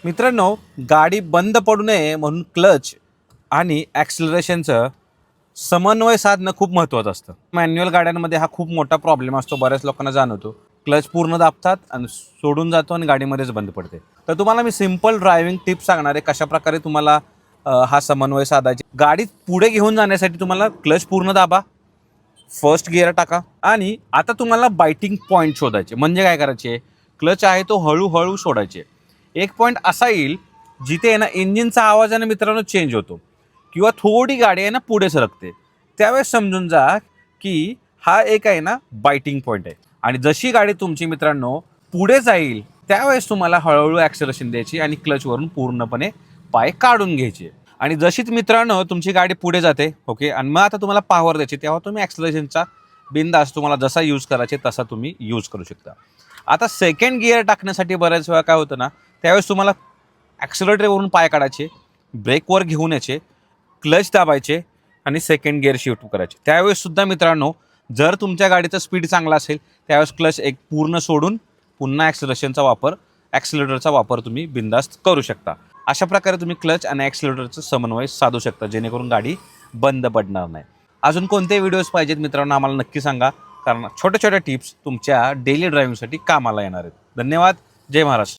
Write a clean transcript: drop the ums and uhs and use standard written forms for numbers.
मित्रांनो, गाडी बंद पडू नये म्हणून क्लच आणि ॲक्सिलरेशनचं समन्वय साधणं खूप महत्त्वाचं असतं. मॅन्युअल गाड्यांमध्ये हा खूप मोठा प्रॉब्लेम असतो, बऱ्याच लोकांना जाणवतो. क्लच पूर्ण दाबतात आणि सोडून जातो आणि गाडीमध्येच बंद पडते. तर तुम्हाला मी सिंपल ड्रायव्हिंग टिप्स सांगणार आहे, कशाप्रकारे तुम्हाला हा समन्वय साधायचे. गाडी पुढे घेऊन जाण्यासाठी तुम्हाला क्लच पूर्ण दाबा, फर्स्ट गिअर टाका आणि आता तुम्हाला बायटिंग पॉईंट शोधायचे. म्हणजे काय करायचे, क्लच आहे तो हळूहळू सोडायचे. एक पॉईंट असा येईल जिथे आहे ना इंजिनचा आवाजाने मित्रांनो चेंज होतो किंवा थोडी गाडी आहे ना पुढे सरकते. त्यावेळेस समजून जा की हा एक आहे ना बायटिंग पॉईंट आहे. आणि जशी गाडी तुमची मित्रांनो पुढे जाईल त्यावेळेस तुम्हाला हळूहळू ॲक्सेलरेशन द्यायची आणि क्लचवरून पूर्णपणे पाय काढून घ्यायचे. आणि जशीच मित्रांनो तुमची गाडी पुढे जाते, ओके, आणि मग आता तुम्हाला पॉवर द्यायची, तेव्हा तुम्ही ॲक्सेलरेशनचा बिंदास तुम्हाला जसा यूज करायचे तसा तुम्ही यूज करू शकता. आता सेकंड गिअर टाकण्यासाठी बऱ्याच वेळा काय होतं ना, त्यावेळेस तुम्हाला ॲक्सिलरेटरवरून पाय काढायचे, ब्रेकवर घेऊन यायचे, क्लच दाबायचे आणि सेकंड गिअर शिफ्ट करायचे. त्यावेळेससुद्धा मित्रांनो जर तुमच्या गाडीचा स्पीड चांगला असेल त्यावेळेस क्लच एक पूर्ण सोडून पुन्हा ॲक्सिलरेटरचा वापर तुम्ही बिंदास्त करू शकता. अशा प्रकारे तुम्ही क्लच आणि ॲक्सिलरेटरचा समन्वय साधू शकता, जेणेकरून गाडी बंद पडणार नाही. अजून कोणते व्हिडिओज पाहिजेत मित्रांनो आम्हाला नक्की सांगा, कारण छोट्या छोट्या टिप्स तुमच्या डेली ड्रायव्हिंगसाठी कामाला येणार आहेत. धन्यवाद. जय महाराष्ट्र.